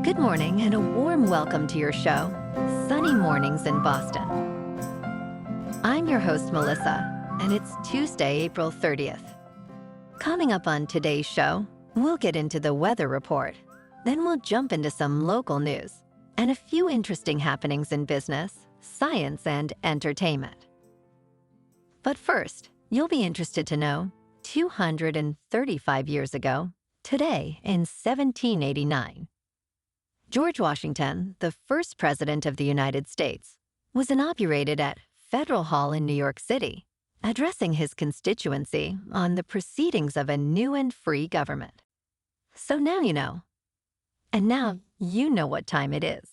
Good morning and a warm welcome to your show, Sunny Mornings in Boston. I'm your host, Melissa, and it's Tuesday, April 30th. Coming up on today's show, we'll get into the weather report. Then we'll jump into some local news and a few interesting happenings in business, science, and entertainment. But first, you'll be interested to know 235 years ago, today in 1789, George Washington, the first president of the United States, was inaugurated at Federal Hall in New York City, addressing his constituency on the proceedings of a new and free government. So now you know. And now you know what time it is.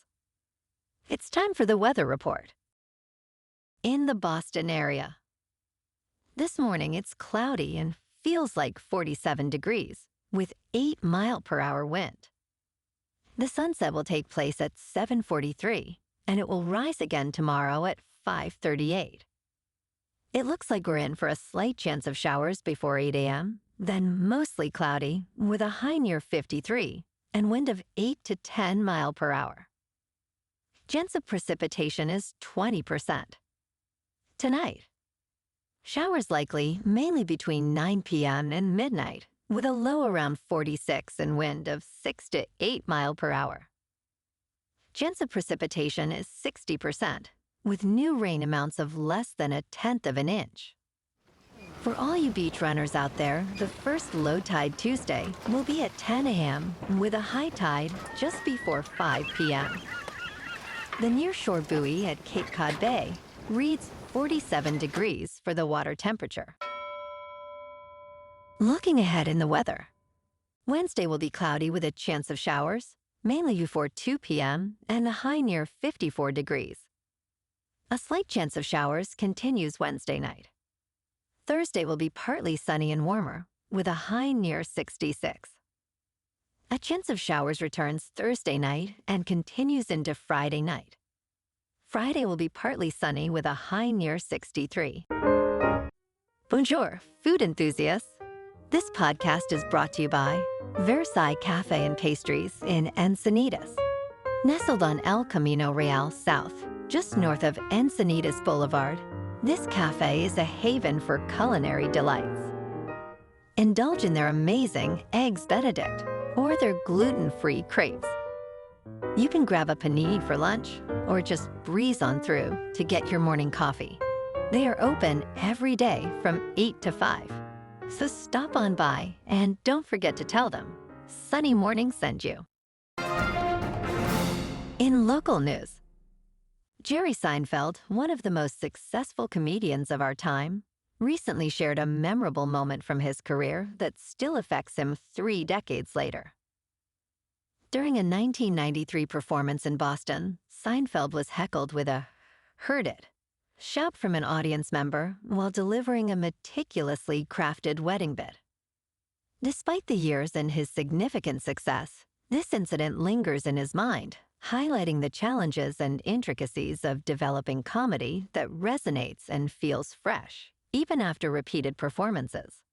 It's time for the weather report. In the Boston area. This morning it's cloudy and feels like 47 degrees with 8-mile-per-hour wind. The sunset will take place at 7:43, and it will rise again tomorrow at 5:38. It looks like we're in for a slight chance of showers before 8 a.m., then mostly cloudy with a high near 53 and wind of 8 to 10 mile per hour. Chance of precipitation is 20%. Tonight, showers likely mainly between 9 p.m. and midnight, with a low around 46 and wind of 6 to 8 mile per hour. Chance of precipitation is 60%, with new rain amounts of less than 1/10 of an inch. For all you beach runners out there, the first low tide Tuesday will be at 10 a.m. with a high tide just before 5 p.m. The nearshore buoy at Cape Cod Bay reads 47 degrees for the water temperature. Looking ahead in the weather. Wednesday will be cloudy with a chance of showers, mainly before 2 p.m. and a high near 54 degrees. A slight chance of showers continues Wednesday night. Thursday will be partly sunny and warmer, with a high near 66. A chance of showers returns Thursday night and continues into Friday night. Friday will be partly sunny with a high near 63. Bonjour, food enthusiasts. This podcast is brought to you by Versailles Cafe and Pastries in Encinitas. Nestled on El Camino Real South, just north of Encinitas Boulevard, this cafe is a haven for culinary delights. Indulge in their amazing Eggs Benedict or their gluten-free crepes. You can grab a panini for lunch or just breeze on through to get your morning coffee. They are open every day from 8 to 5. So stop on by and don't forget to tell them Sunny Morning sent you. In local news, Jerry Seinfeld, one of the most successful comedians of our time, recently shared a memorable moment from his career that still affects him 3 decades later. During a 1993 performance in Boston, Seinfeld was heckled with a "heard it" shout from an audience member while delivering a meticulously crafted wedding bit. Despite the years and his significant success, this incident lingers in his mind, highlighting the challenges and intricacies of developing comedy that resonates and feels fresh, even after repeated performances.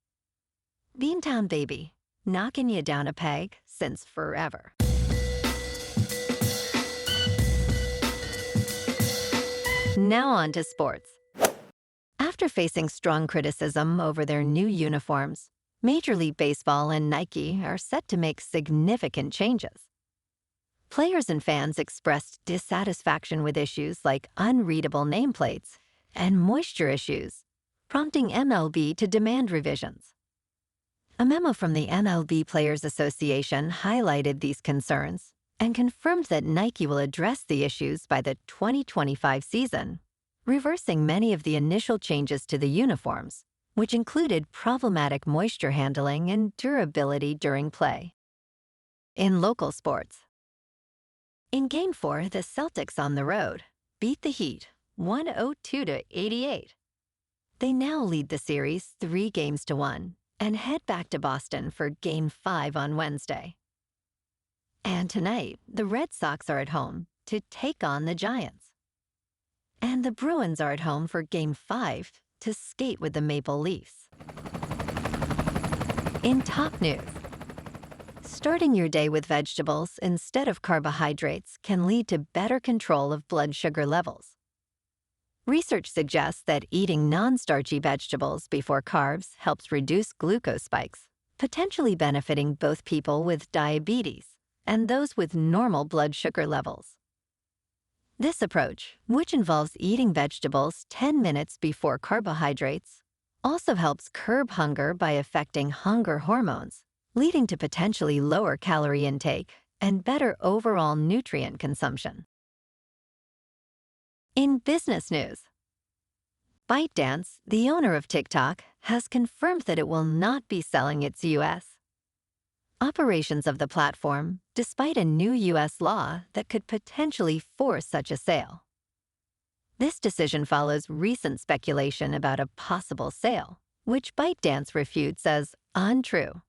Beantown Baby, knocking you down a peg since forever. Now on to sports. After facing strong criticism over their new uniforms, Major League Baseball and Nike are set to make significant changes. Players and fans expressed dissatisfaction with issues like unreadable nameplates and moisture issues, prompting MLB to demand revisions. A memo from the MLB Players Association highlighted these concerns and confirmed that Nike will address the issues by the 2025 season, reversing many of the initial changes to the uniforms, which included problematic moisture handling and durability during play. In local sports. In Game 4, the Celtics on the road beat the Heat 102 to 88. They now lead the series 3-1 and head back to Boston for Game 5 on Wednesday. And tonight, the Red Sox are at home to take on the Giants. And the Bruins are at home for Game 5 to skate with the Maple Leafs. In top news, Starting your day with vegetables instead of carbohydrates can lead to better control of blood sugar levels. Research suggests that eating non-starchy vegetables before carbs helps reduce glucose spikes, potentially benefiting both people with diabetes and those with normal blood sugar levels. This approach, which involves eating vegetables 10 minutes before carbohydrates, also helps curb hunger by affecting hunger hormones, leading to potentially lower calorie intake and better overall nutrient consumption. In business news, ByteDance, the owner of TikTok, has confirmed that it will not be selling its U.S. operations of the platform, despite a new U.S. law that could potentially force such a sale. This decision follows recent speculation about a possible sale, which ByteDance refutes as untrue.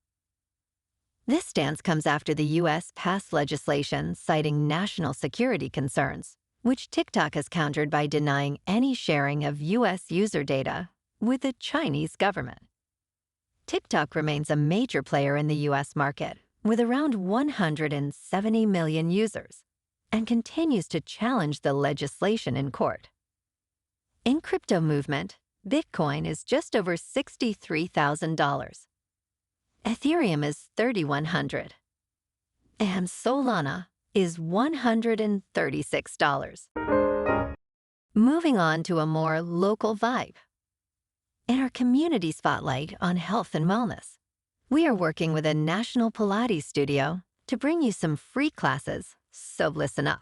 This stance comes after the U.S. passed legislation citing national security concerns, which TikTok has countered by denying any sharing of U.S. user data with the Chinese government. TikTok remains a major player in the U.S. market, with around 170 million users, and continues to challenge the legislation in court. In crypto movement, Bitcoin is just over $63,000. Ethereum is $3,100. And Solana is $136. Moving on to a more local vibe. In our community spotlight on health and wellness, we are working with a national Pilates studio to bring you some free classes, so listen up.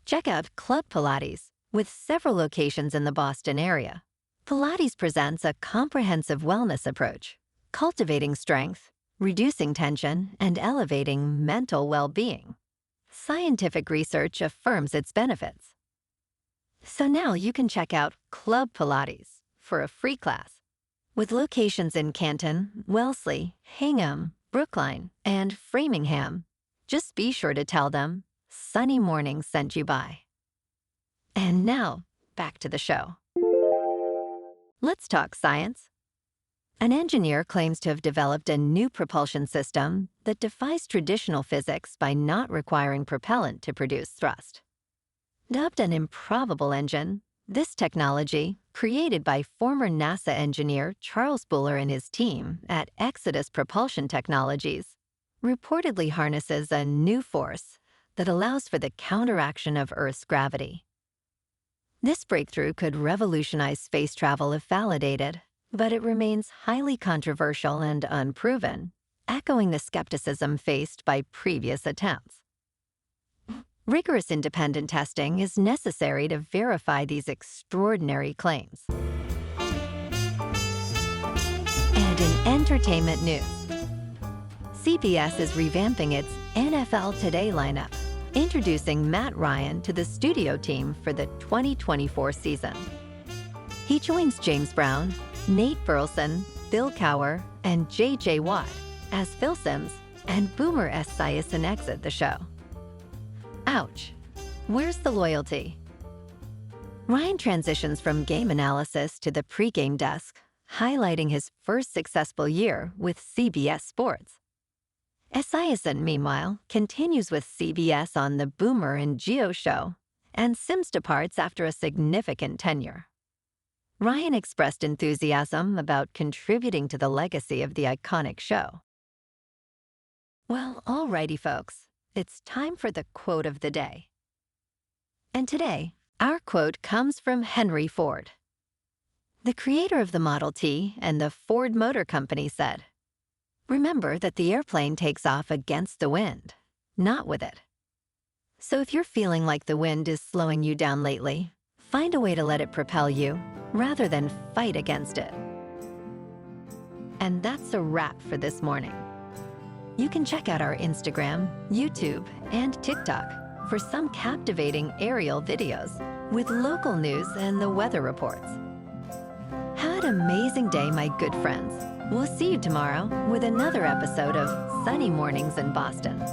Check out Club Pilates, with several locations in the Boston area. Pilates presents a comprehensive wellness approach, cultivating strength, reducing tension, and elevating mental well-being. Scientific research affirms its benefits. So now you can check out Club Pilates for a free class, with locations in Canton, Wellesley, Hingham, Brookline, and Framingham. Just be sure to tell them Sunny Mornings sent you by. And now, back to the show. Let's talk science. An engineer claims to have developed a new propulsion system that defies traditional physics by not requiring propellant to produce thrust. Dubbed an improbable engine, this technology, created by former NASA engineer Charles Buller and his team at Exodus Propulsion Technologies, reportedly harnesses a new force that allows for the counteraction of Earth's gravity. This breakthrough could revolutionize space travel if validated, but it remains highly controversial and unproven, echoing the skepticism faced by previous attempts. Rigorous independent testing is necessary to verify these extraordinary claims. And in entertainment news, CBS is revamping its NFL Today lineup, introducing Matt Ryan to the studio team for the 2024 season. He joins James Brown, Nate Burleson, Bill Cowher, and J.J. Watt as Phil Simms and Boomer Esiason exit the show. Ouch. Where's the loyalty? Ryan transitions from game analysis to the pregame desk, highlighting his first successful year with CBS Sports. Esiason, meanwhile, continues with CBS on the Boomer and Geo show, and Simms departs after a significant tenure. Ryan expressed enthusiasm about contributing to the legacy of the iconic show. Well, alrighty, folks. It's time for the quote of the day. And today, our quote comes from Henry Ford. The creator of the Model T and the Ford Motor Company said, "Remember that the airplane takes off against the wind, not with it." So if you're feeling like the wind is slowing you down lately, find a way to let it propel you rather than fight against it. And that's a wrap for this morning. You can check out our Instagram, YouTube, and TikTok for some captivating aerial videos with local news and the weather reports. Have an amazing day, my good friends. We'll see you tomorrow with another episode of Sunny Mornings in Boston.